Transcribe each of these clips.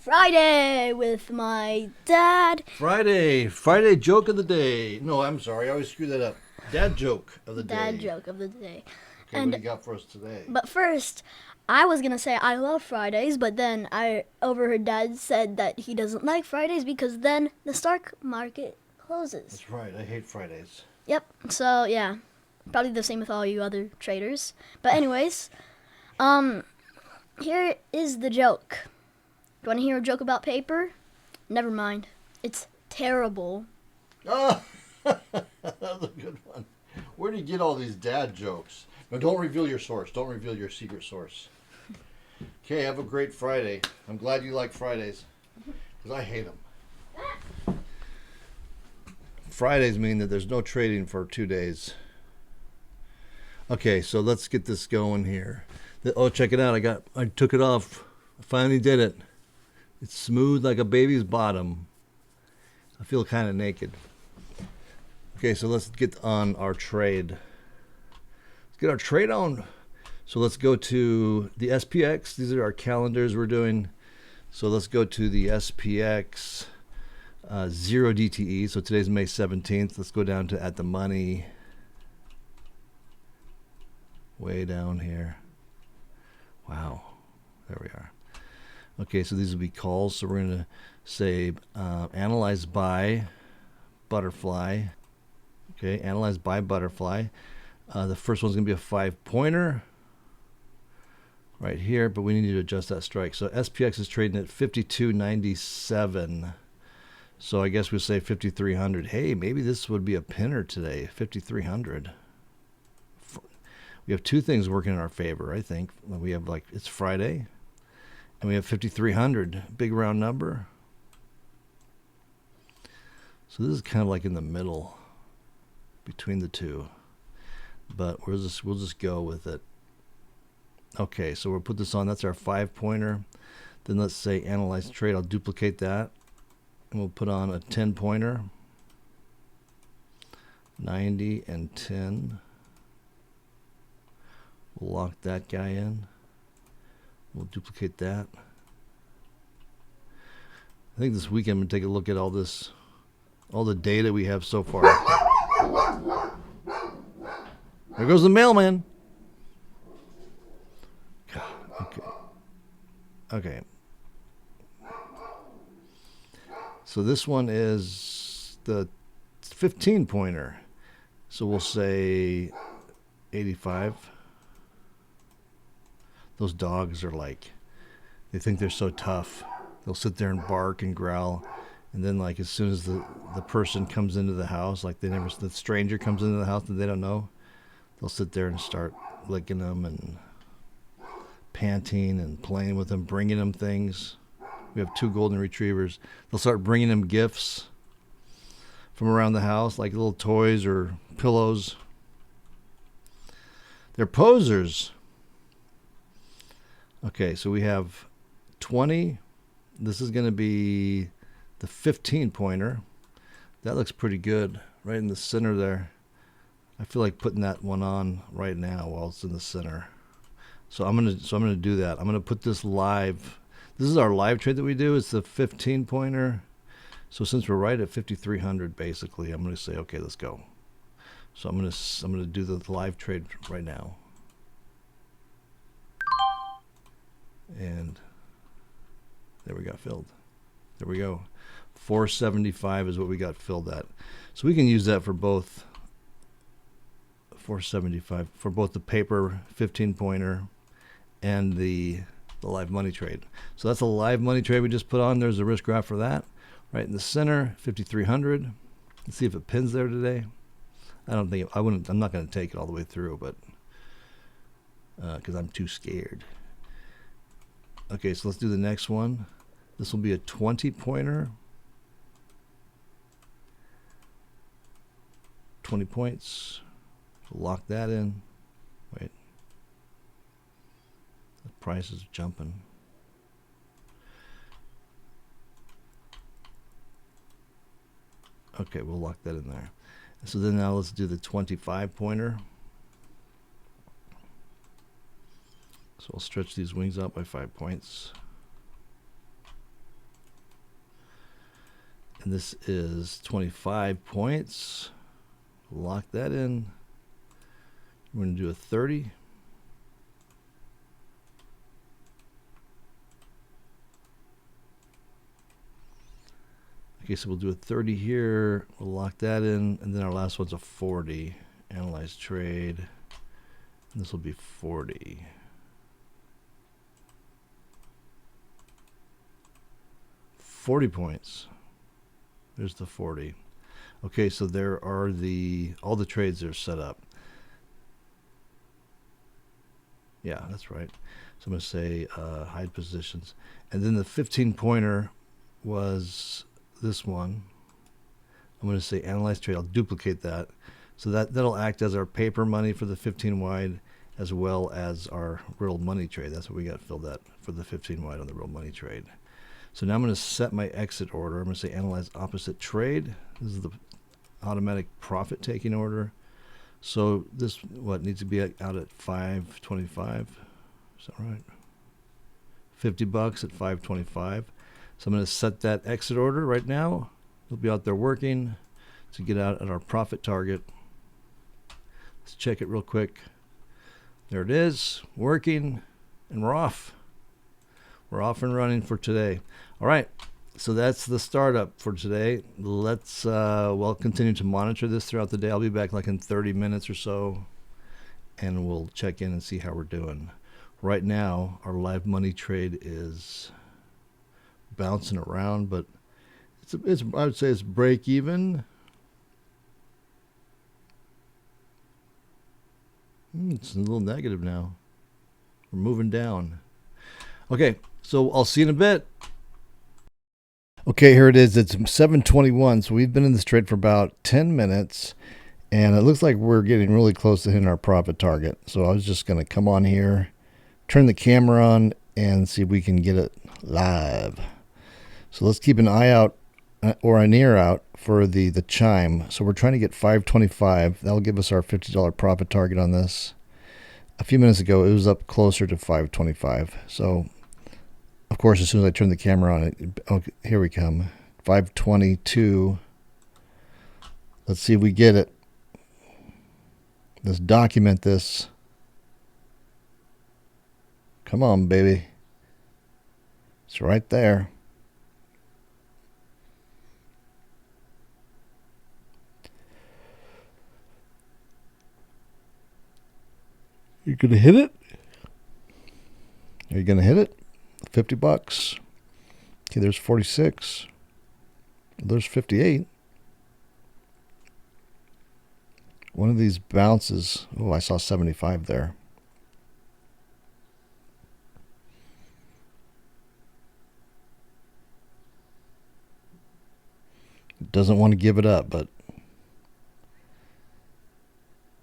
Friday with my dad. Friday joke of the day. No, I'm sorry, I always screw that up. Dad joke of the Dad day. joke of the day. Okay, what do you got for us today? But first, I was gonna say I love Fridays, but then I overheard Dad said that he doesn't like Fridays because then the stock market closes. That's right, I hate Fridays. Yep. So yeah, probably the same with all you other traders. But anyways, here is the joke. Do you want to hear a joke about paper? Never mind. It's terrible. Oh, that's a good one. Where do you get all these dad jokes? No, don't reveal your source. Don't reveal your secret source. Okay, have a great Friday. I'm glad you like Fridays, because I hate them. Fridays mean that there's no trading for 2 days. Okay, so let's get this going here. Oh, check it out. I took it off. I finally did it. It's smooth like a baby's bottom. I feel kind of naked. Okay, so let's get on our trade. Let's get our trade on. So let's go to the SPX. These are our calendars we're doing. So let's go to the SPX 0 DTE. So today's May 17th. Let's go down to at the money. Way down here. Wow. There we are. Okay, so these will be calls. So we're going to say analyze by butterfly. Okay, analyze by butterfly. The first one's going to be a 5-pointer right here, but we need to adjust that strike. So SPX is trading at 52.97. So I guess we'll say 5,300. Hey, maybe this would be a pinner today, 5,300. We have two things working in our favor, I think. We have it's Friday, and we have 5,300, big round number. So this is kind of like in the middle between the two, but we'll just go with it. Okay, so we'll put this on. That's our 5-pointer. Then let's say analyze trade. I'll duplicate that, and we'll put on a 10-pointer. 90 and 10. We'll lock that guy in. We'll duplicate that. I think this weekend I'm going to take a look at all the data we have so far. There goes the mailman. Okay. So this one is the 15-pointer. So we'll say 85. Those dogs are they think they're so tough. They'll sit there and bark and growl. And then as soon as the person comes into the house, the stranger comes into the house that they don't know, they'll sit there and start licking them and panting and playing with them, bringing them things. We have 2 golden retrievers. They'll start bringing them gifts from around the house, like little toys or pillows. They're posers. Okay, so we have 20. This is going to be the 15-pointer. That looks pretty good right in the center there. I feel like putting that one on right now while it's in the center. So I'm gonna do that. I'm gonna put this live. This is our live trade that we do. It's the 15-pointer. So since we're right at 5,300, basically, I'm gonna say, okay, let's go. So I'm gonna do the live trade right now. And there we got filled. There we go. 475 is what we got filled at. So we can use that for both. 475 for both the paper 15-pointer and the live money trade. So that's a live money trade we just put on. There's the risk graph for that. Right in the center, 5,300. Let's see if it pins there today. I'm not going to take it all the way through, but because I'm too scared. Okay, so let's do the next one. This will be a 20-pointer. 20 points. So lock that in. Wait. The price is jumping. Okay, we'll lock that in there. So then now let's do the 25-pointer. So I'll stretch these wings out by 5 points. And this is 25 points. Lock that in. We're going to do a 30. Okay, so we'll do a 30 here. We'll lock that in. And then our last one's a 40. Analyze trade. And this will be 40. $40 points. There's the 40. Okay, so there are all the trades are set up. Yeah, that's right. So I'm going to say hide positions. And then the 15 pointer was this one. I'm going to say analyze trade. I'll duplicate that. So that'll act as our paper money for the 15 wide as well as our real money trade. That's what we got filled out for the 15 wide on the real money trade. So now I'm going to set my exit order. I'm going to say analyze opposite trade. This is the automatic profit taking order. So this needs to be out at 525. Is that right? $50 at 525. So I'm going to set that exit order right now. It'll be out there working to get out at our profit target. Let's check it real quick. There it is, working, and we're off. We're off and running for today. All right, so that's the startup for today. Let's we'll continue to monitor this throughout the day. I'll be back like in 30 minutes or so, and we'll check in and see how we're doing. Right now, our live money trade is bouncing around, but it's I would say it's break even. It's a little negative now. We're moving down. Okay, so I'll see you in a bit. Okay, here it is. It's 7:21, so we've been in this trade for about 10 minutes, and it looks like we're getting really close to hitting our profit target. So I was just going to come on here, turn the camera on, and see if we can get it live. So let's keep an eye out, or an ear out, for the chime. So we're trying to get 525. That'll give us our $50 profit target on this. A few minutes ago, it was up closer to 525. So, of course, as soon as I turn the camera on, okay, here we come. 522. Let's see if we get it. Let's document this. Come on, baby. It's right there. You're going to hit it? Are you going to hit it? $50. Okay, there's 46. There's 58. One of these bounces. Oh, I saw 75 there. Doesn't want to give it up, but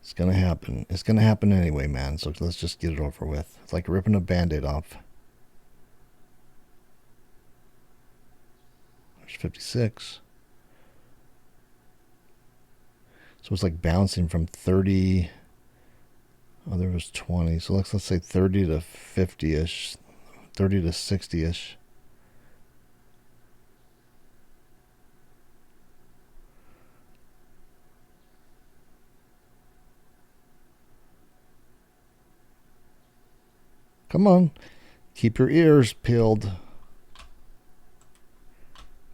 it's going to happen. It's going to happen anyway, man. So let's just get it over with. It's like ripping a Band-Aid off. There's 56. So it's like bouncing from 30. Oh, there was 20. So let's say 30 to 50-ish. 30 to 60-ish. Come on. Keep your ears peeled.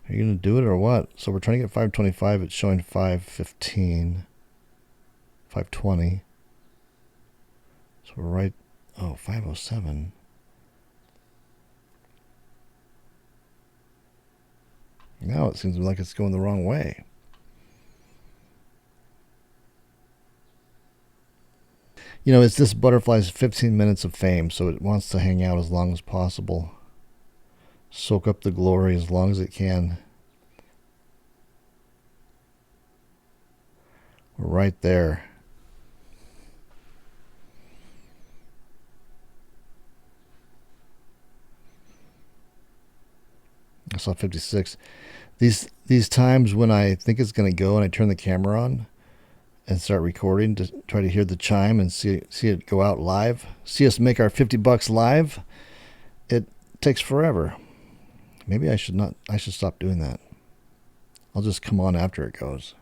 Are you going to do it or what? So we're trying to get 525. It's showing 515. 520. So we're right. Oh, 507. Now it seems like it's going the wrong way. You know, it's this butterfly's 15 minutes of fame, so it wants to hang out as long as possible. Soak up the glory as long as it can. We're right there. I saw 56. These times when I think it's going to go and I turn the camera on and start recording to try to hear the chime and see it go out live, see us make our $50 live, it takes forever. Maybe I should stop doing that. I'll just come on after it goes.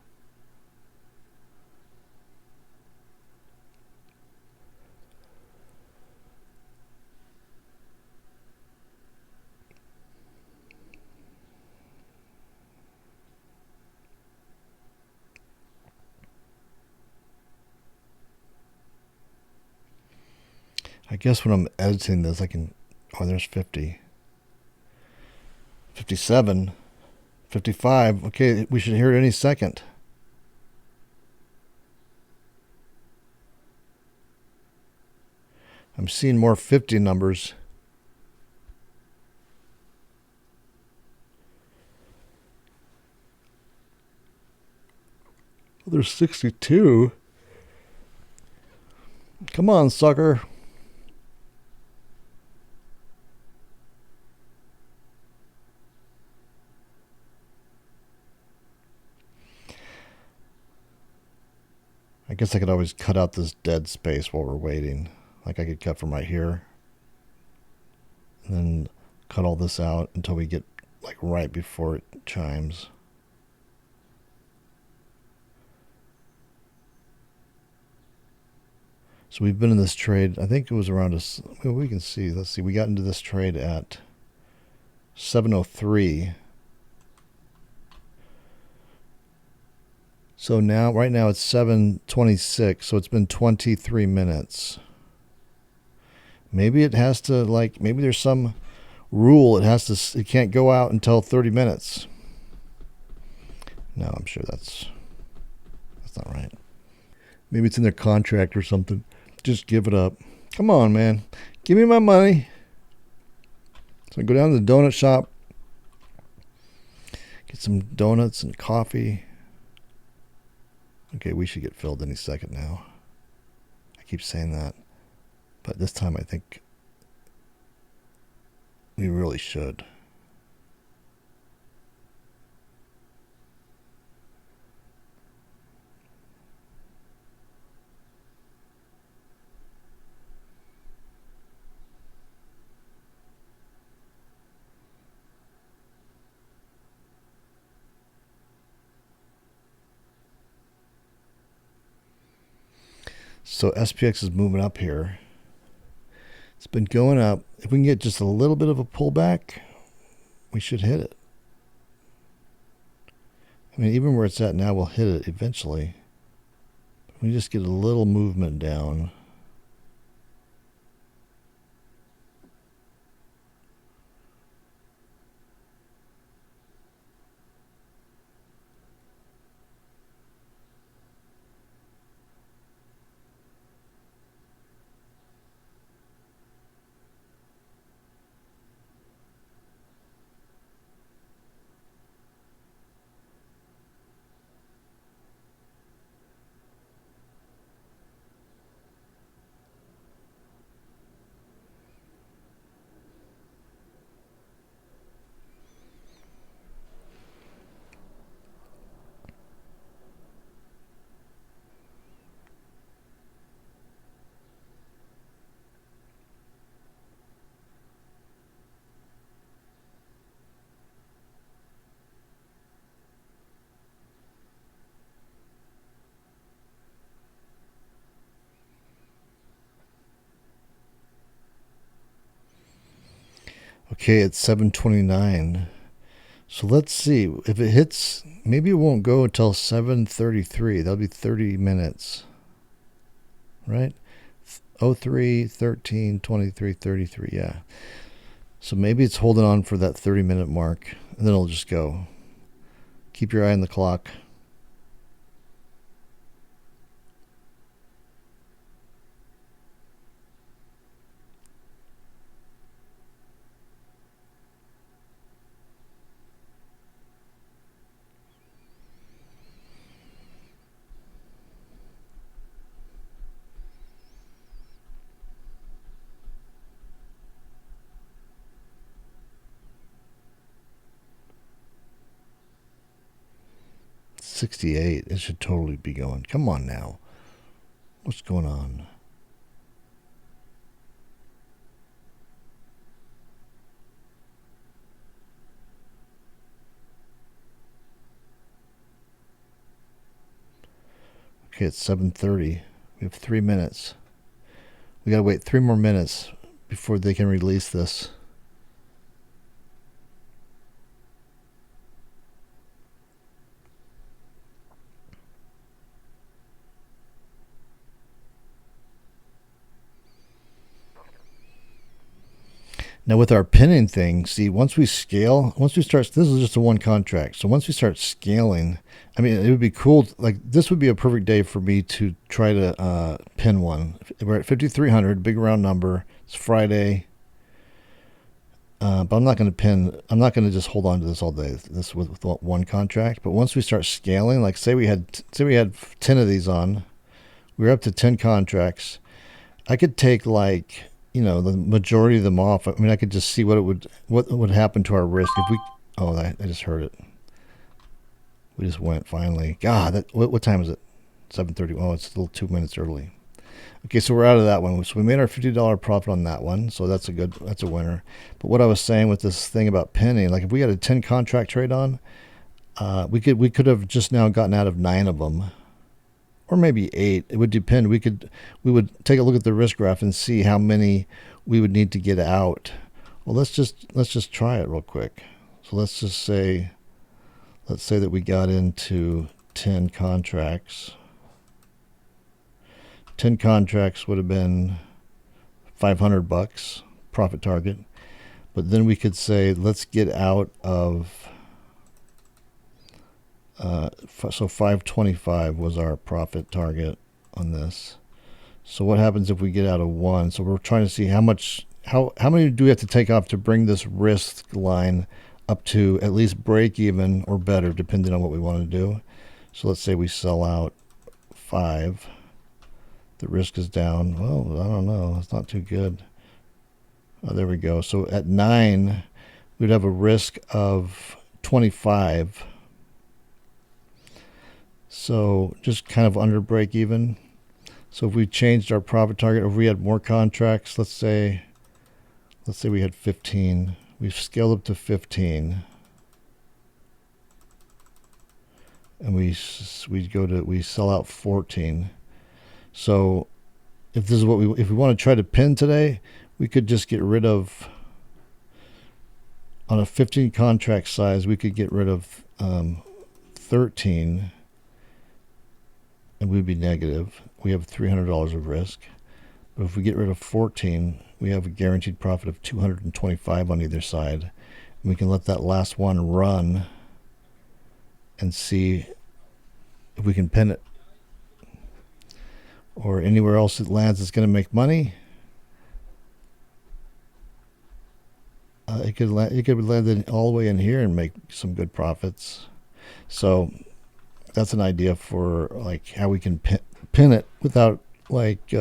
I guess when I'm editing this, I can. Oh, there's 50. 57. 55. Okay, we should hear it any second. I'm seeing more 50 numbers. There's 62. Come on, sucker. I guess I could always cut out this dead space while we're waiting. Like I could cut from right here. And then cut all this out until we get like right before it chimes. So we've been in this trade. I think it was around us. Well, we can see. Let's see. We got into this trade at 7:03. So now, right now, it's 7:26. So it's been 23 minutes. Maybe it has to maybe there's some rule. It can't go out until 30 minutes. No, I'm sure that's not right. Maybe it's in their contract or something. Just give it up. Come on, man. Give me my money. So I go down to the donut shop, get some donuts and coffee. Okay, we should get filled any second now. I keep saying that. But this time I think we really should. So SPX is moving up here. It's been going up. If we can get just a little bit of a pullback, we should hit it. I mean, even where it's at now, we'll hit it eventually. We just get a little movement down. Okay, it's 7:29. So let's see. If it hits, maybe it won't go until 7:33. That'll be 30 minutes. Right? 03, 13, 23, 33. Yeah. So maybe it's holding on for that 30-minute mark, and then it'll just go. Keep your eye on the clock. $68. It should totally be going. Come on now. What's going on? Okay, it's 7:30. We have 3 minutes. We gotta wait 3 more minutes before they can release this. Now with our pinning thing, see, once we start, this is just a one contract. So once we start scaling, I mean, it would be cool. Like this would be a perfect day for me to try to pin one. We're at 5,300, big round number. It's Friday. But I'm not going to pin. I'm not going to just hold on to this all day. This with one contract. But once we start scaling, like say we had 10 of these on, we were up to 10 contracts. I could take like the majority of them off. I mean, I could just see what would happen to our risk if we. Oh, I just heard it. We just went finally. God, what time is it? 7:30. Oh, it's still 2 minutes early. Okay, so we're out of that one. So we made our $50 profit on that one. So that's a winner. But what I was saying with this thing about pinning, like if we had a 10 contract trade on, we could have just now gotten out of 9 of them, or maybe 8. It would depend. We would take a look at the risk graph and see how many we would need to get out. Well, let's just try it real quick. So let's say that we got into 10 contracts. 10 contracts would have been $500 profit target. But then we could say, let's get out of, so 525 was our profit target on this. So what happens if we get out of 1? So we're trying to see how many do we have to take off to bring this risk line up to at least break even or better, depending on what we want to do. So let's say we sell out 5. The risk is down. Well, I don't know. It's not too good. Oh, there we go. So at 9, we'd have a risk of 25. So just kind of under break even. So if we changed our profit target, or if we had more contracts, let's say we had 15. We've scaled up to 15. And we sell out 14. So if we want to try to pin today, we could just get rid of, on a 15 contract size, we could get rid of 13, and we'd be negative. We have $300 of risk. But if we get rid of 14, we have a guaranteed profit of 225 on either side. And we can let that last one run and see if we can pin it. Or anywhere else it lands that's going to make money. It could land it all the way in here and make some good profits. So that's an idea for like how we can pin it without like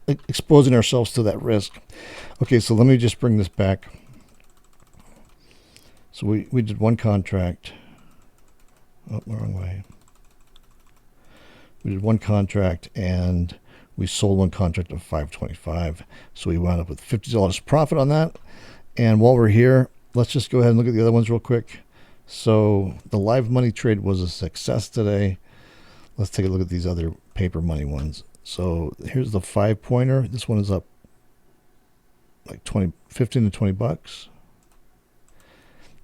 exposing ourselves to that risk. Okay, so let me just bring this back. So we did one contract. Oh, wrong way. We did one contract and we sold one contract of 525. So we wound up with $50 profit on that. And while we're here, let's just go ahead and look at the other ones real quick. So the live money trade was a success today. Let's take a look at these other paper money ones. So here's the 5-pointer. This one is up like 15 to 20 bucks.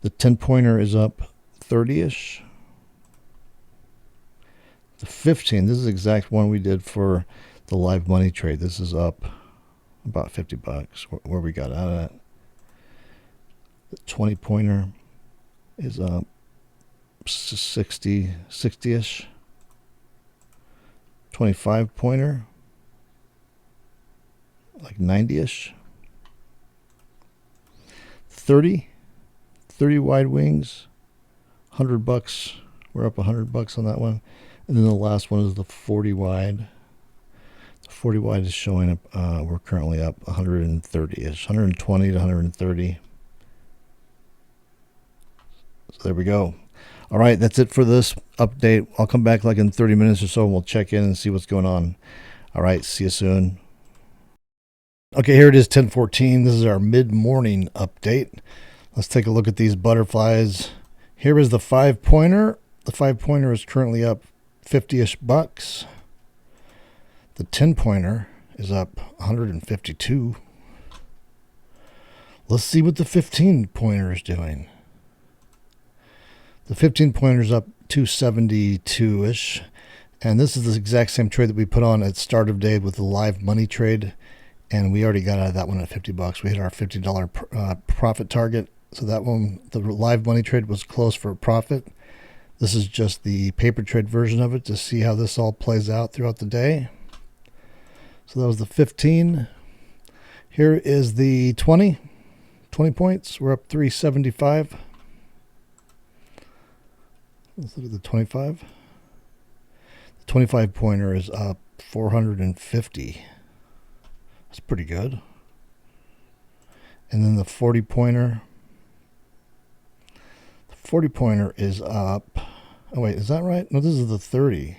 The 10-pointer is up 30-ish. The 15, this is the exact one we did for the live money trade. This is up about 50 bucks where we got out of that. The 20-pointer is up 60-ish. 25-pointer, like 90-ish. 30 wide wings, 100 bucks. We're up 100 bucks on that one. And then the last one is the 40 wide. The 40 wide is showing up, we're currently up 130-ish, 120 to 130. So there we go. All right, that's it for this update. I'll come back like in 30 minutes or so and we'll check in and see what's going on. All right, see you soon. Okay, here it is, 10:14. This is our mid-morning update. Let's take a look at these butterflies. Here is the 5-pointer. The 5-pointer is currently up 50-ish bucks. The 10-pointer is up 152. Let's see what the 15-pointer is doing. The 15-pointer is up 272-ish. And this is the exact same trade that we put on at start of day with the live money trade. And we already got out of that one at 50 bucks. We hit our $50 profit target. So that one, the live money trade, was close for a profit. This is just the paper trade version of it to see how this all plays out throughout the day. So that was the 15. Here is the 20. 20 points. We're up 375. Let's look at the 25. The 25-pointer is up 450. That's pretty good. And then the 40-pointer. The 40-pointer is up. Oh, wait, is that right? No, this is the 30.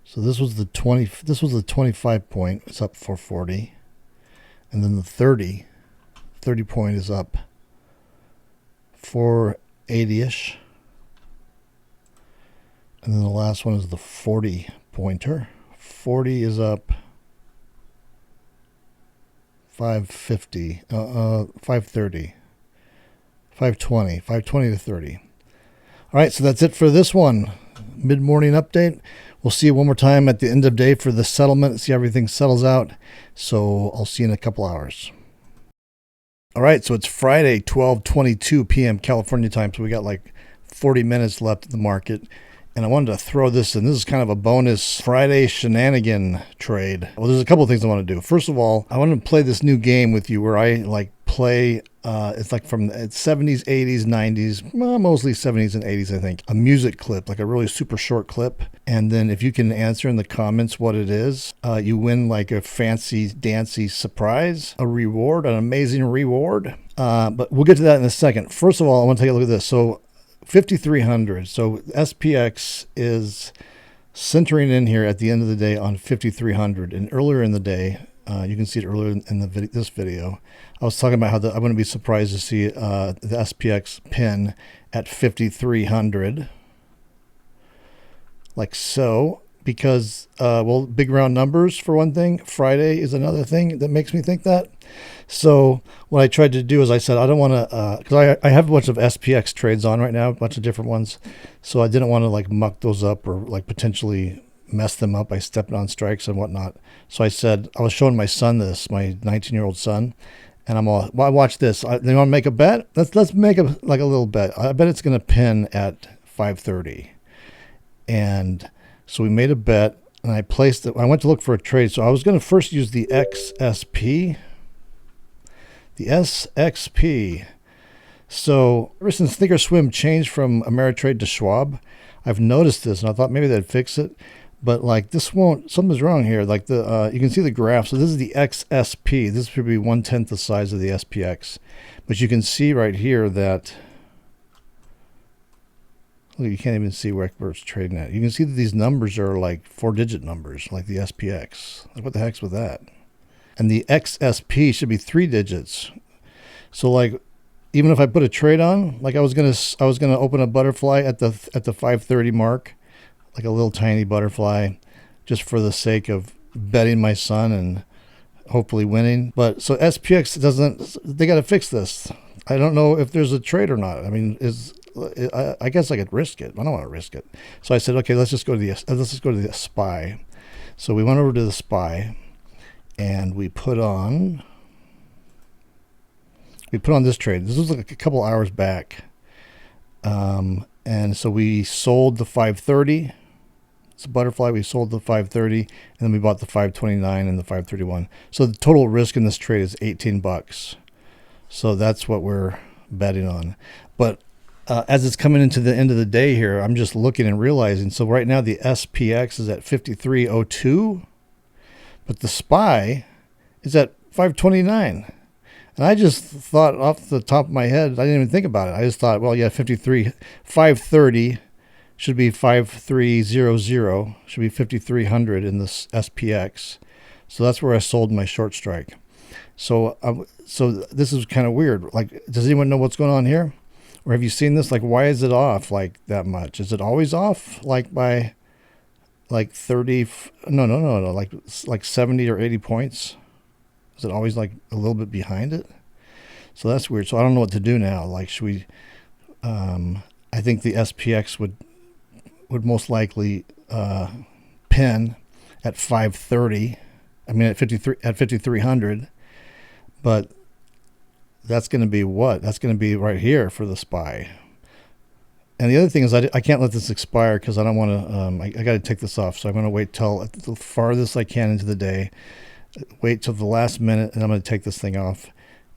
So this was the 20. This was the 25 point. It's up 440. And then the 30 point is up 480-ish. And then the last one is the 40 pointer. 40 is up 550, 530, 520 to 30. All right, so that's it for this one. Mid-morning update. We'll see you one more time at the end of day for the settlement, see how everything settles out. So I'll see you in a couple hours. All right, so it's Friday, 12:22 p.m. California time. So we got like 40 minutes left at the market. And I wanted to throw this in. This is kind of a bonus Friday shenanigan trade. Well, there's a couple of things I want to do. First of all, I want to play this new game with you where I like play, it's like from it's 70s, 80s, 90s, mostly 70s and 80s, I think. A music clip, like a really super short clip. And then if you can answer in the comments what it is, you win like a fancy, dancy surprise, a reward, an amazing reward. But we'll get to that in a second. First of all, I want to take a look at this. So 5,300. So SPX is centering in here at the end of the day on 5,300. And earlier in the day, you can see it earlier in the this video, I was talking about how I wouldn't be surprised to see the SPX pin at 5,300, like so. Because, well, big round numbers for one thing. Friday is another thing that makes me think that. So what I tried to do is I said, I don't want to, because I have a bunch of SPX trades on right now, a bunch of different ones. So I didn't want to like muck those up or like potentially mess them up by stepping on strikes and whatnot. So I said, I was showing my son this, my 19-year-old son. And I'm all, well, watch this. They want to make a bet? Let's make a little bet. I bet it's going to pin at 530. And so we made a bet, and I placed it. I went to look for a trade. So I was going to first use the XSP. The SXP. So ever since Thinkorswim changed from Ameritrade to Schwab, I've noticed this, and I thought maybe they'd fix it. But like this won't, something's wrong here. Like the you can see the graph. So this is the XSP. This should be 1/10 the size of the SPX. But you can see right here that, look, you can't even see where it's trading at. You can see that these numbers are like 4-digit numbers, like the SPX. Like what the heck's with that? And the XSP should be 3 digits. So like, even if I put a trade on, like I was gonna open a butterfly at the 530 mark, like a little tiny butterfly, just for the sake of betting my son and hopefully winning. But so SPX doesn't. They got to fix this. I don't know if there's a trade or not. I mean, I guess I could risk it. I don't want to risk it. So I said, okay, let's just go to the SPY. So we went over to the SPY, and we put on this trade. This was like a couple hours back, and so we sold the 530. It's a butterfly. We sold the 530, and then we bought the 529 and the 531. So the total risk in this trade is 18 bucks. So that's what we're betting on. But as it's coming into the end of the day here, I'm just looking and realizing. So right now the SPX is at 53.02, but the SPY is at 529. And I just thought off the top of my head, I didn't even think about it. I just thought, well, yeah, 530 should be 5300, should be 5,300 in this SPX. So that's where I sold my short strike. So so this is kind of weird. Like, does anyone know what's going on here? Or have you seen this? Like, why is it off like that much? Is it always off like by like 30? No. Like 70 or 80 points? Is it always like a little bit behind it? So that's weird. So I don't know what to do now. Like, should we? I think the SPX would most likely pin at 530. I mean at 5300. But that's going to be what? That's going to be right here for the SPY. And the other thing is I can't let this expire because I don't want to, I got to take this off. So I'm going to wait till the farthest I can into the day, wait till the last minute, and I'm going to take this thing off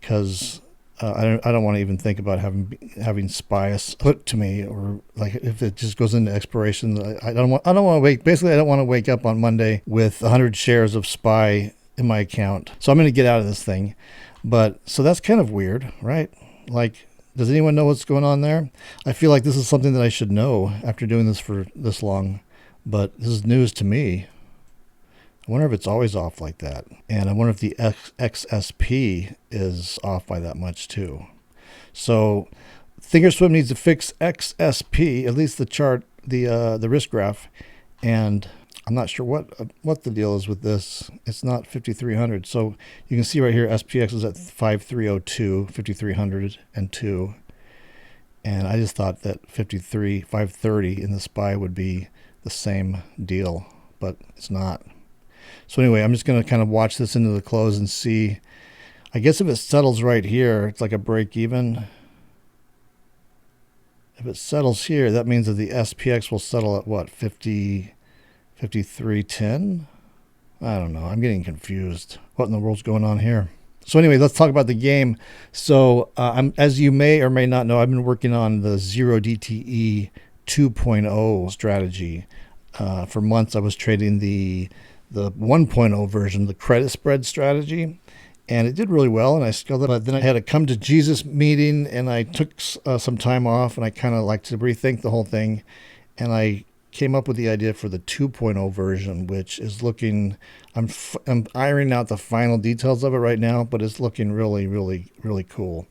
because I don't want to even think about having SPY put to me, or like if it just goes into expiration. I don't want to wait. Basically, I don't want to wake up on Monday with 100 shares of SPY in my account. So I'm going to get out of this thing. But so that's kind of weird, right? Like, does anyone know what's going on there? I feel like this is something that I should know after doing this for this long, but this is news to me. I wonder if it's always off like that. And I wonder if the XSP is off by that much too. So Thinkorswim needs to fix XSP, at least the chart, the risk graph. And I'm not sure what the deal is with this. It's not 5,300. So you can see right here, SPX is at 5,302, 5,302. And I just thought that 530 in the SPY would be the same deal, but it's not. So anyway, I'm just going to kind of watch this into the close and see. I guess if it settles right here, it's like a break even. If it settles here, that means that the SPX will settle at what, 5310? I don't know. I'm getting confused. What in the world's going on here? So anyway, let's talk about the game. So as you may or may not know, I've been working on the 0DTE 2.0 strategy. For months, I was trading the 1.0 version, the credit spread strategy, and it did really well, and I scaled it. But then I had a come to Jesus meeting, and I took some time off, and I kind of like to rethink the whole thing, and I came up with the idea for the 2.0 version, which is looking, I'm ironing out the final details of it right now, but it's looking really, really, really cool.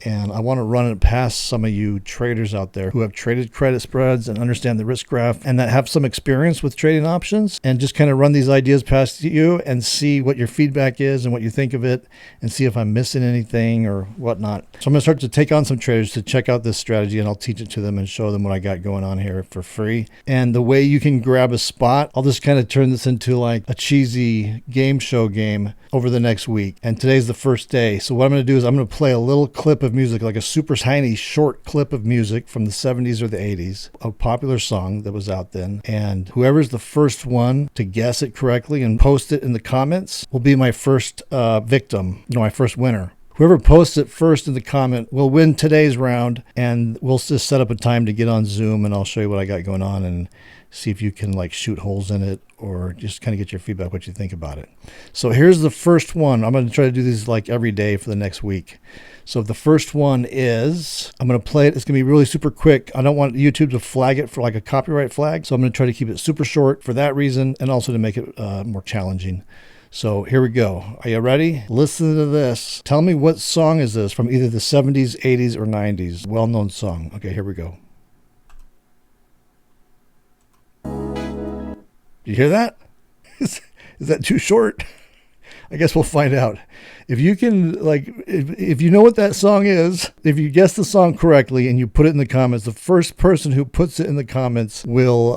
And I want to run it past some of you traders out there who have traded credit spreads and understand the risk graph and that have some experience with trading options, and just kind of run these ideas past you and see what your feedback is and what you think of it, and see if I'm missing anything or whatnot. So I'm going to start to take on some traders to check out this strategy, and I'll teach it to them and show them what I got going on here for free. And the way you can grab a spot, I'll just kind of turn this into like a cheesy game show game over the next week. And today's the first day. So what I'm going to do is I'm going to play a little clip of music, like a super tiny short clip of music from the 70s or the 80s, a popular song that was out then. And whoever's the first one to guess it correctly and post it in the comments will be my first my first winner. Whoever posts it first in the comment will win today's round, and we'll just set up a time to get on Zoom, and I'll show you what I got going on and see if you can like shoot holes in it or just kind of get your feedback, what you think about it. So here's the first one. I'm going to try to do these like every day for the next week. So the first one is, I'm going to play it. It's going to be really super quick. I don't want YouTube to flag it for like a copyright flag. So I'm going to try to keep it super short for that reason, and also to make it more challenging. So here we go. Are you ready? Listen to this. Tell me what song is this from either the 70s, 80s, or 90s. Well-known song. Okay, here we go. You hear that? Is that too short? I guess we'll find out. If you can, like, if you know what that song is, if you guess the song correctly and you put it in the comments, the first person who puts it in the comments will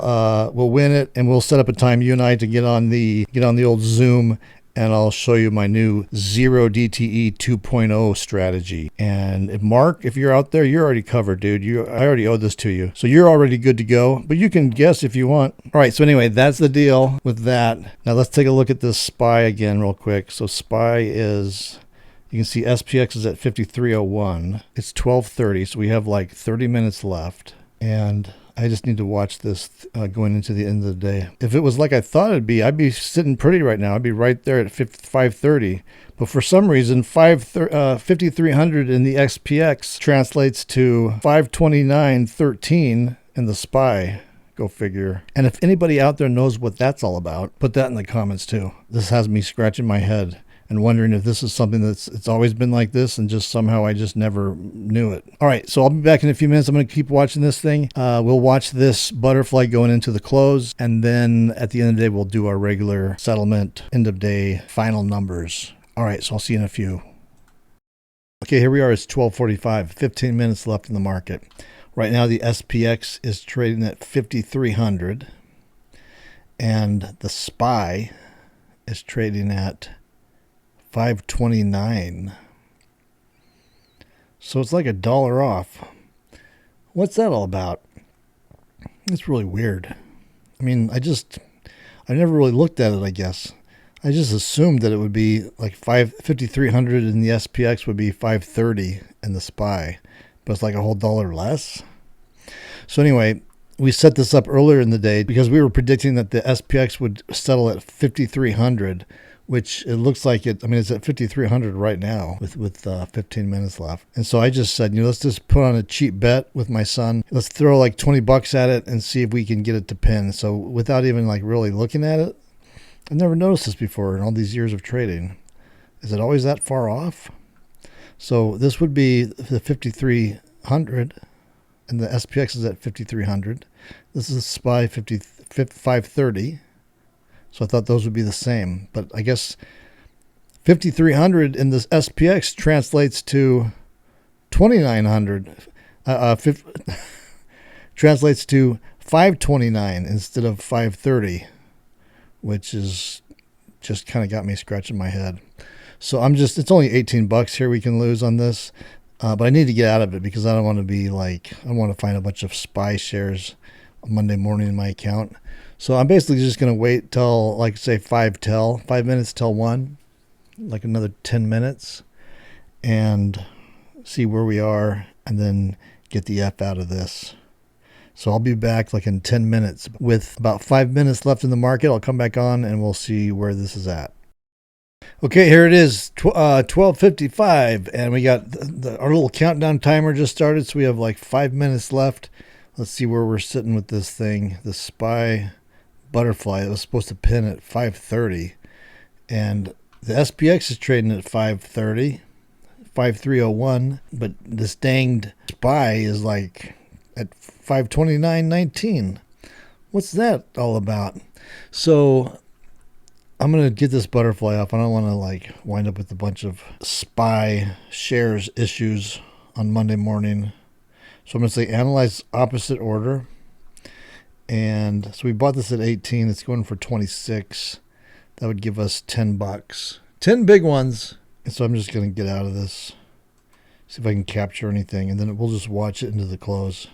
win it, and we'll set up a time, you and I, to get on the old Zoom, and I'll show you my new 0DTE 2.0 strategy. And if Mark, if you're out there, you're already covered, dude. I already owe this to you. So you're already good to go, but you can guess if you want. All right, so anyway, that's the deal with that. Now let's take a look at this SPY again real quick. So SPY is, you can see SPX is at 5301. It's 12:30, so we have like 30 minutes left. And I just need to watch this going into the end of the day. If it was like I thought it'd be, I'd be sitting pretty right now. I'd be right there at 530. But for some reason, 5,300 in the XPX translates to 529.13 in the SPY. Go figure. And if anybody out there knows what that's all about, put that in the comments too. This has me scratching my head. and wondering if this is something it's always been like this and just somehow I just never knew it. All right, so I'll be back in a few minutes. I'm going to keep watching this thing. We'll watch this butterfly going into the close, and then at the end of the day, we'll do our regular settlement, end of day, final numbers. All right, so I'll see you in a few. Okay, here we are. It's 12:45, 15 minutes left in the market. Right now, the SPX is trading at 5,300, and the SPY is trading at 529. So it's like $1 off. What's that all about? It's really weird. I mean, I never really looked at it, I guess. I just assumed that it would be like 5,300 in the SPX would be 530 in the SPY, but it's like a whole $1 less. So anyway, we set this up earlier in the day because we were predicting that the SPX would settle at 5,300, which it looks like it. I mean, it's at 5,300 right now with 15 minutes left. And so I just said, let's just put on a cheap bet with my son. Let's throw like $20 at it and see if we can get it to pin. So without even like really looking at it, I've never noticed this before in all these years of trading. Is it always that far off? So this would be the 5,300, and the SPX is at 5,300. This is SPY 530. So I thought those would be the same. But I guess 5,300 in this SPX translates to 2,900. Translates to 529 instead of 530. Which is just kind of got me scratching my head. So it's only $18 here we can lose on this. But I need to get out of it because I don't want to be like, I want to find a bunch of SPY shares on Monday morning in my account. So I'm basically just going to wait till, like, say 5 minutes till 1, like another 10 minutes, and see where we are, and then get the F out of this. So I'll be back like in 10 minutes. With about 5 minutes left in the market, I'll come back on and we'll see where this is at. Okay, here it is, 12:55, and we got our little countdown timer just started, so we have like 5 minutes left. Let's see where we're sitting with this thing. The SPY butterfly that was supposed to pin at 530, and the SPX is trading at 530, 5301, but this danged SPY is like at 529.19. What's that all about? So I'm going to get this butterfly off. I don't want to like wind up with a bunch of SPY shares issues on Monday morning. So I'm going to say analyze opposite order. And so we bought this at 18. It's going for 26. That would give us $10. 10 big ones. And so I'm just going to get out of this. See if I can capture anything. And then we'll just watch it into the close.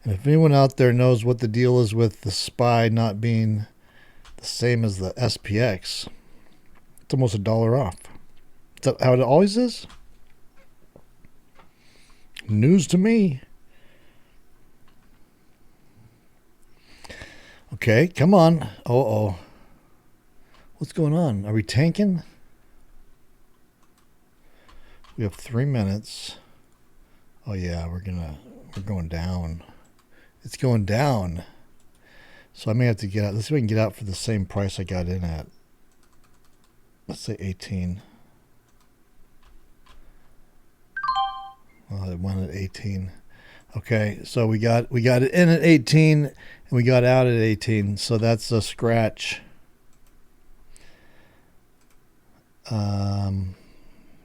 And if anyone out there knows what the deal is with the SPY not being the same as the SPX, it's almost $1 off. Is that how it always is? News to me. Okay, come on. Oh. What's going on? Are we tanking? We have 3 minutes. Oh yeah, we're going down. It's going down. So I may have to get out. Let's see if I can get out for the same price I got in at. Let's say 18. Well, it went at 18. Okay, so we got it in at 18 and we got out at 18. So that's a scratch.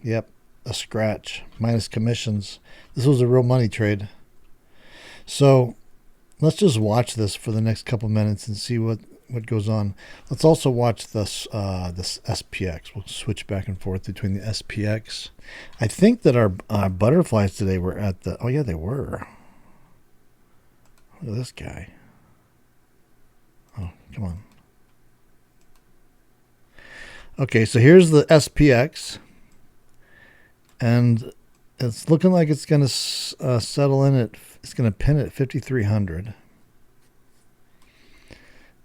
Yep, a scratch minus commissions. This was a real money trade. So let's just watch this for the next couple minutes and see what goes on. Let's also watch this SPX. We'll switch back and forth between the SPX. I think that our butterflies today were at the... Oh, yeah, they were. Look at this guy. Oh, come on. Okay, so here's the SPX. And it's looking like it's going to settle in at... It's going to pin at 5,300.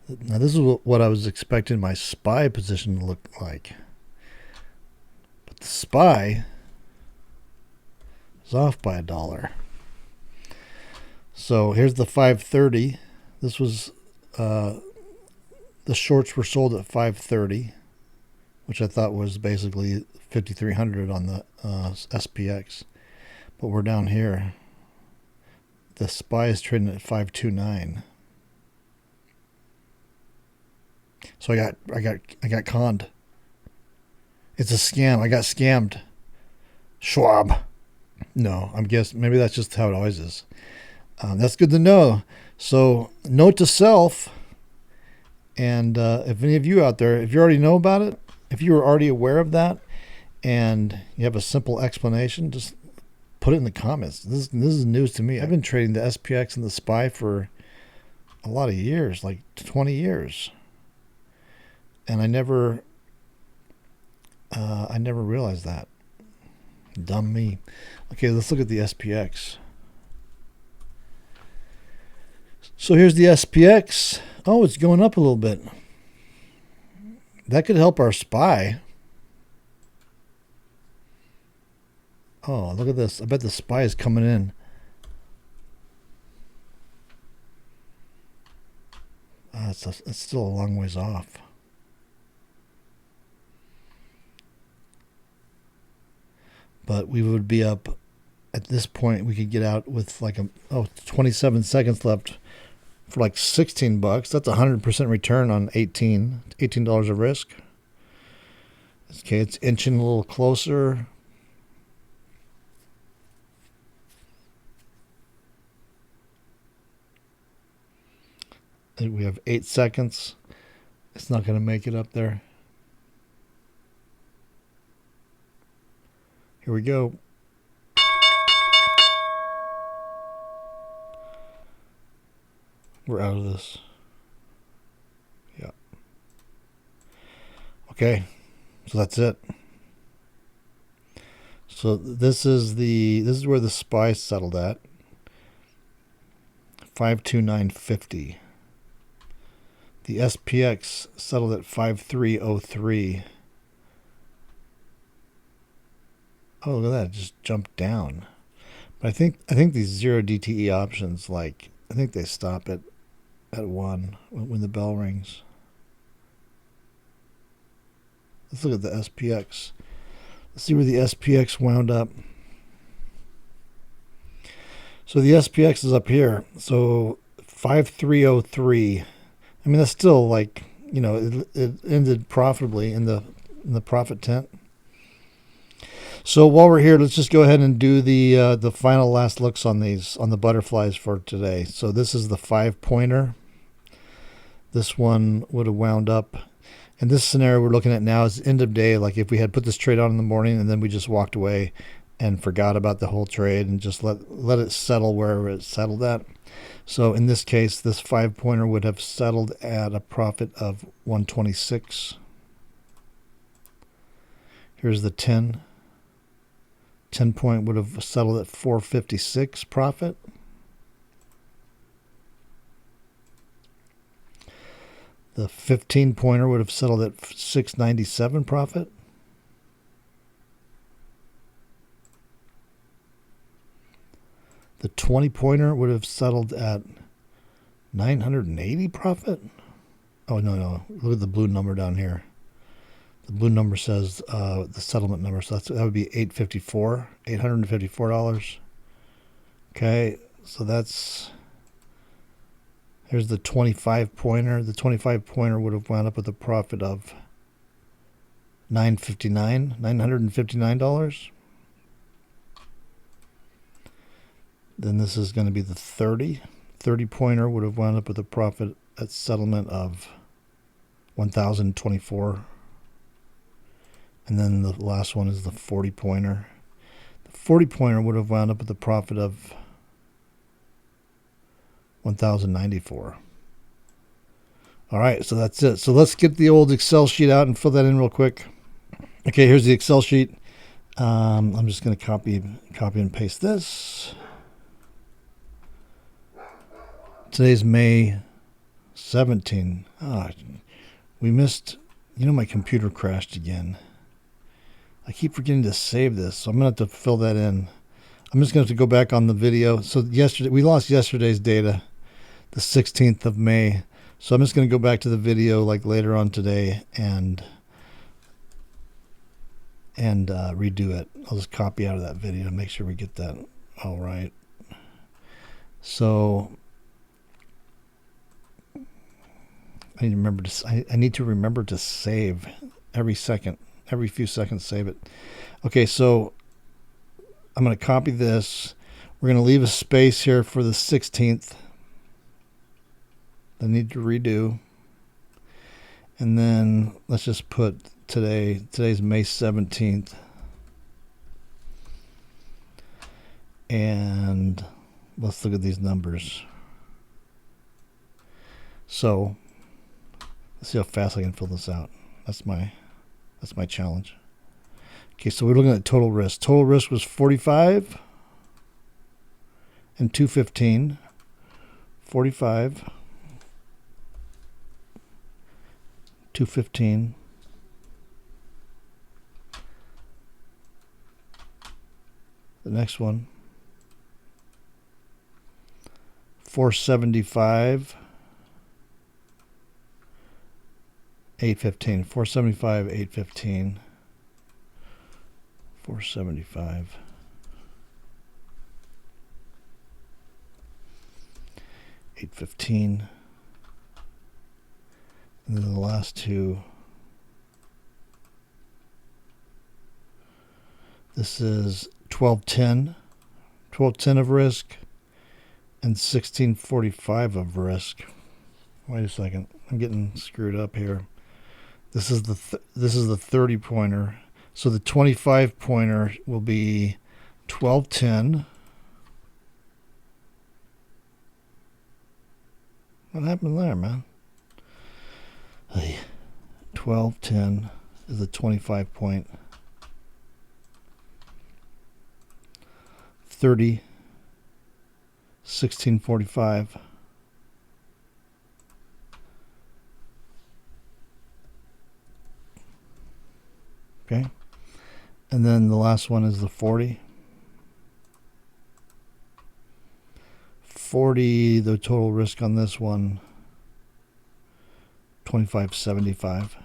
Now, this is what I was expecting my SPY position to look like. But the SPY is off by $1. So here's the 530. This was, the shorts were sold at 530. which I thought was basically 5,300 on the SPX. But we're down here. The SPY is trading at 529. So I got conned. It's a scam. I got scammed. Schwab. No, I'm guessing maybe that's just how it always is. That's good to know. So note to self. And if any of you out there, if you already know about it, if you were already aware of that, and you have a simple explanation, just put it in the comments. This is news to me. I've been trading the SPX and the SPY for a lot of years, like 20 years, and I never realized that. Dumb me. Okay, let's look at the SPX. So here's the SPX. Oh, it's going up a little bit. That could help our SPY. Oh, look at this. I bet the SPY is coming in. It's still a long ways off. But we would be up at this point. We could get out with like 27 seconds left for like $16. That's 100% return on $18 of risk. Okay, it's inching a little closer. We have 8 seconds. It's not going to make it up there. Here we go. We're out of this. Yeah. Okay. So that's it. So this is where the SPY settled at. 529.50. The SPX settled at 5303. Oh, look at that. It just jumped down. But I think these 0 DTE options, like, I think they stop at 1 when the bell rings. Let's look at the SPX. Let's see where the SPX wound up. So the SPX is up here. So 5303. I mean, that's still like, it ended profitably in the profit tent. So while we're here, let's just go ahead and do the final last looks on the butterflies for today. So this is the 5-pointer. This one would have wound up. And this scenario we're looking at now is end of day. Like if we had put this trade on in the morning and then we just walked away and forgot about the whole trade and just let it settle wherever it settled at. So in this case, this 5-pointer would have settled at a profit of 126. Here's the 10. 10-point would have settled at 456 profit. The 15-pointer would have settled at 697 profit. The 20-pointer would have settled at 980 profit. Oh, no. Look at the blue number down here. The blue number says the settlement number. So that would be $854. Okay, so here's the 25-pointer. The 25-pointer would have wound up with a profit of $959. Then this is going to be the 30. 30-pointer would have wound up with a profit at settlement of $1,024. And then the last one is the 40-pointer. The 40-pointer would have wound up with a profit of $1,094. All right, so that's it. So let's get the old Excel sheet out and fill that in real quick. Okay, here's the Excel sheet. I'm just going to copy and paste this. Today's May 17. We missed, my computer crashed again. I keep forgetting to save this, so I'm going to have to fill that in. I'm just going to have to go back on the video. So we lost yesterday's data, the 16th of May. So I'm just going to go back to the video like later on today and and redo it. I'll just copy out of that video and make sure we get that all right. So I need to remember to save every second, every few seconds, save it. Okay, so I'm going to copy this. We're going to leave a space here for the 16th. I need to redo. And then let's just put today. Today's May 17th. And let's look at these numbers. So let's see how fast I can fill this out. That's my challenge. Okay, so we're looking at total risk. Total risk was 45 and 215. 45, 215. The next one, 475, 815. 475, 815. 475. 815. And then the last two. This is 1210. 1210 of risk and 1645 of risk. Wait a second. I'm getting screwed up here. This is the 30 pointer. So the 25 pointer will be 1210. What happened there, man? Hey, 1210 is the 25 point. 30, 1645. Okay. And then the last one is the 40. 40, the total risk on this one, 2575.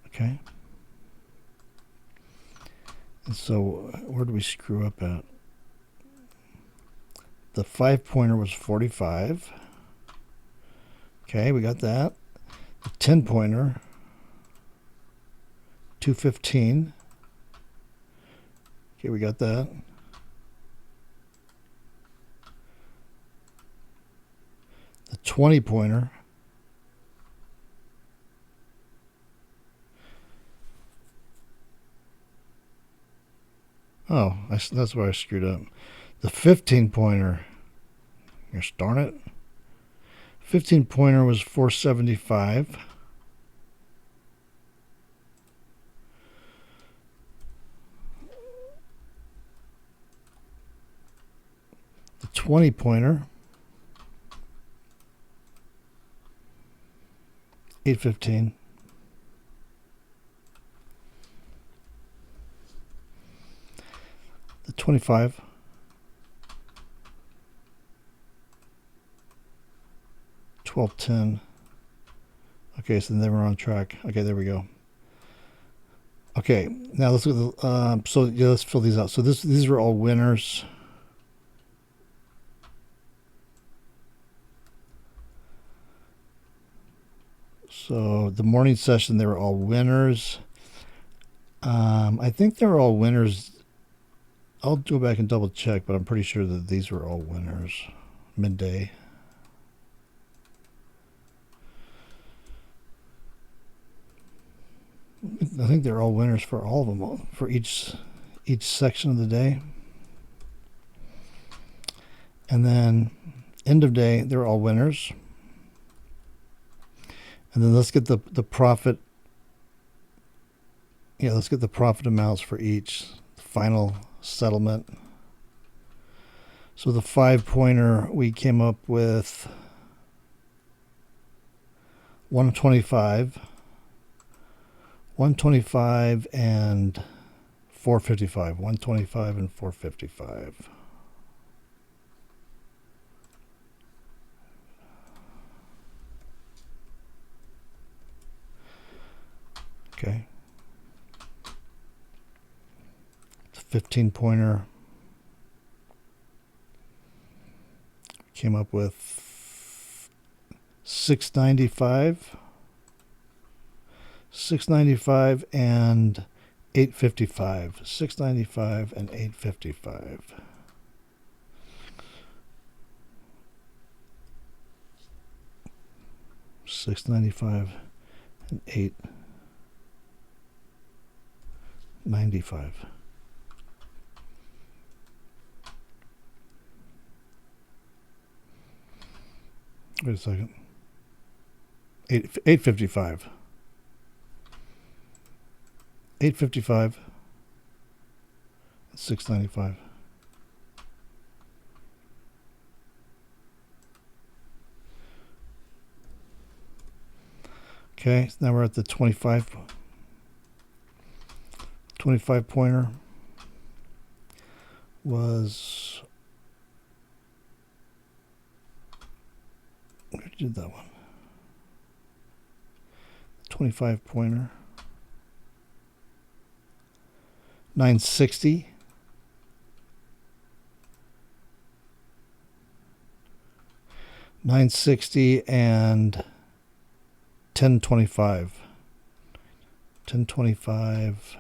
Okay. And so where do we screw up at? The 5 pointer was 45. Okay, we got that. The 10 pointer, 215. Okay, we got that. The 20 pointer, that's where I screwed up. The 15 pointer, gosh darn it. 15 pointer was 475. The 20 pointer, 815. The 25, 1210. Okay, so then we're on track. Okay, there we go. Okay, now let's look at the, let's fill these out. So these are all winners. So the morning session, they were all winners. I think they were all winners. I'll go back and double check, but I'm pretty sure that these were all winners. Midday. I think they're all winners for all of them, for each section of the day. And then end of day, they're all winners. And then let's get the profit. Yeah, let's get the profit amounts for each final settlement. So the 5 pointer, we came up with 125 and 455. 125 and 455. Okay. It's a 15 pointer. Came up with 695. 695 and 855. 695 and 855. $6.95 and $8.95. Wait a second. 855. 855. $6.95. Okay, so now we're at the 25 pointer. Was, where did that one? 25 pointer. 960. And 1025. 1025.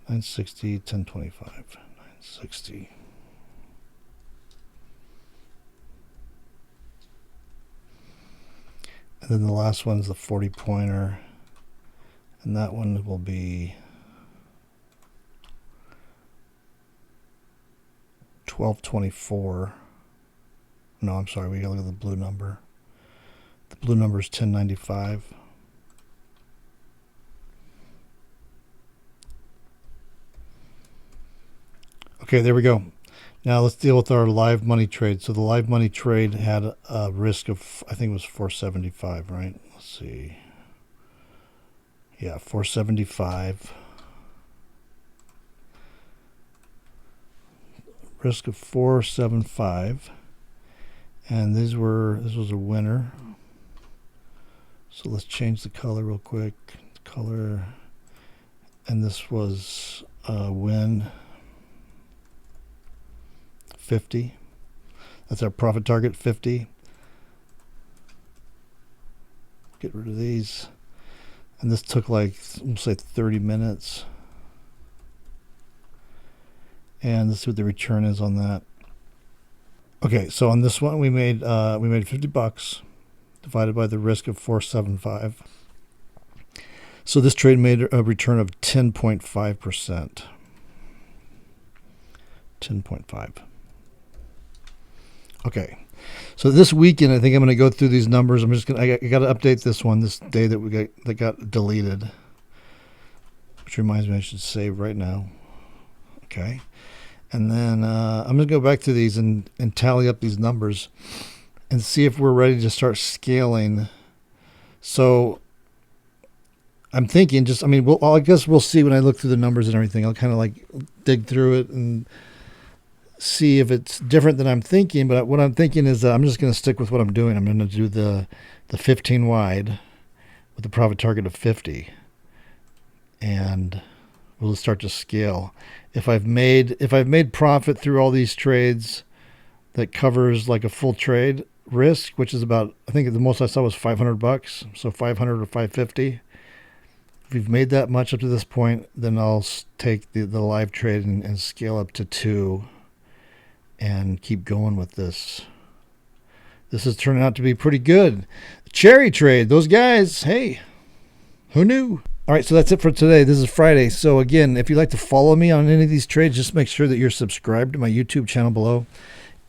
960, 1025. 960. And then the last one is the 40 pointer. And that one will be 1224. No, I'm sorry. We got to look at the blue number. The blue number is 1095. Okay, there we go. Now let's deal with our live money trade. So the live money trade had a risk of, I think it was 475, right? Let's see. Yeah, 475. Risk of 475. And this was a winner. So let's change the color real quick. Color. And this was a win. 50. That's our profit target, 50. Get rid of these. And this took like, let's say 30 minutes. And let's see what the return is on that. Okay, so on this one we made $50 divided by the risk of 475. So this trade made a return of 10.5%. 10.5. Okay. So this weekend I think I'm going to go through these numbers. I got to update this one this day that got deleted. Which reminds me I should save right now. Okay. And then I'm going to go back to these and tally up these numbers and see if we're ready to start scaling. So I'm thinking I guess we'll see when I look through the numbers and everything. I'll kind of like dig through it and see if it's different than I'm thinking. But what I'm thinking is that I'm just going to stick with what I'm doing. I'm going to do the 15 wide with the profit target of 50. And we'll start to scale. If I've made profit through all these trades that covers like a full trade risk, which is about, I think the most I saw was $500. So 500 or 550. If we've made that much up to this point, then I'll take the live trade and scale up to 2 and keep going with this. This is turning out to be pretty good. Cherry trade, those guys, hey, who knew? All right, so that's it for today. This is Friday. So again, if you'd like to follow me on any of these trades, just make sure that you're subscribed to my YouTube channel below.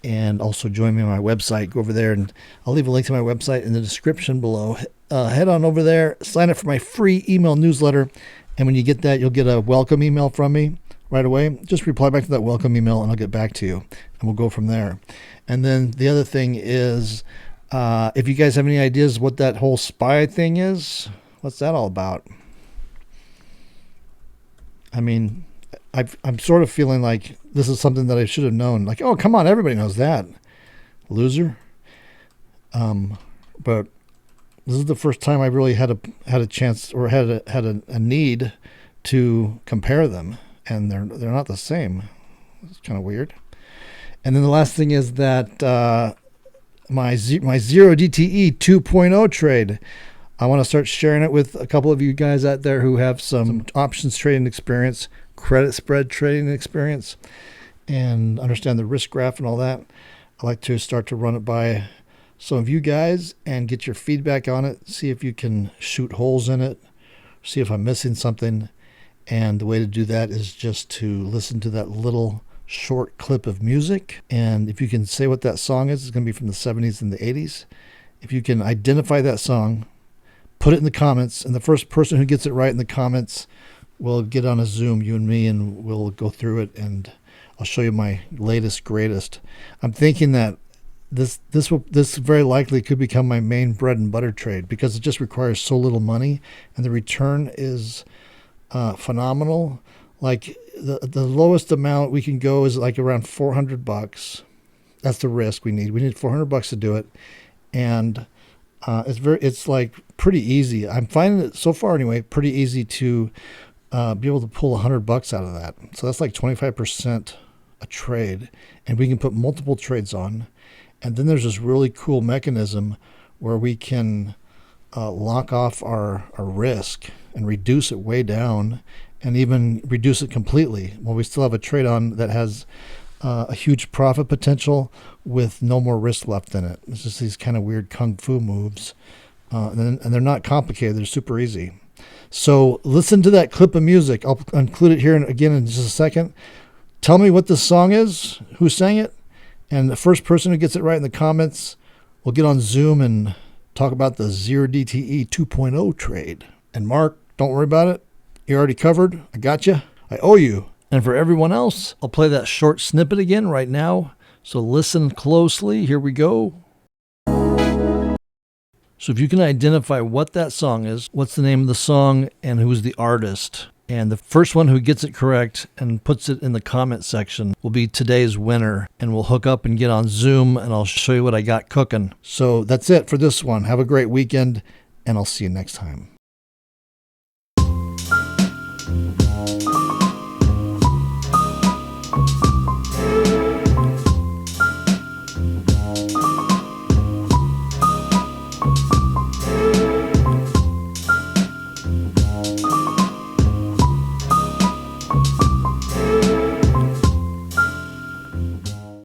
And also join me on my website. Go over there, and I'll leave a link to my website in the description below. Head on over there, sign up for my free email newsletter. And when you get that, you'll get a welcome email from me right away. Just reply back to that welcome email, and I'll get back to you. And we'll go from there. And then the other thing is, if you guys have any ideas what that whole SPY thing is, what's that all about? I mean, I'm sort of feeling like this is something that I should have known. Like, oh, come on, everybody knows that. Loser. But This is the first time I really had a chance or had a need to compare them, and they're not the same. It's kind of weird. And then the last thing is that my Zero DTE 2.0 trade. I want to start sharing it with a couple of you guys out there who have some options trading experience, credit spread trading experience, and understand the risk graph and all that. I like to start to run it by some of you guys and get your feedback on it, see if you can shoot holes in it, see if I'm missing something. And the way to do that is just to listen to that little short clip of music. And if you can say what that song is, it's going to be from the 70s and the 80s. If you can identify that song, put it in the comments, and the first person who gets it right in the comments will get on a Zoom, you and me, and we'll go through it, and I'll show you my latest, greatest. I'm thinking that this very likely could become my main bread and butter trade because it just requires so little money, and the return is phenomenal. Like the lowest amount we can go is like around $400. That's the risk we need. We need $400 to do it, and it's like pretty easy. I'm finding it so far anyway, pretty easy to be able to pull $100 out of that. So that's like 25% a trade, and we can put multiple trades on. And then there's this really cool mechanism where we can lock off our risk and reduce it way down, and even reduce it completely while we still have a trade on that has a huge profit potential with no more risk left in it. It's just these kind of weird kung fu moves, and they're not complicated. They're super easy. So listen to that clip of music. I'll include it here again in just a second. Tell me what the song is, who sang it, and the first person who gets it right in the comments will get on Zoom and talk about the Zero DTE 2.0 trade. And Mark, don't worry about it. You're already covered. I got you. I owe you. And for everyone else, I'll play that short snippet again right now. So listen closely. Here we go. So if you can identify what that song is, what's the name of the song, and who's the artist, and the first one who gets it correct and puts it in the comment section will be today's winner. And we'll hook up and get on Zoom, and I'll show you what I got cooking. So that's it for this one. Have a great weekend, and I'll see you next time.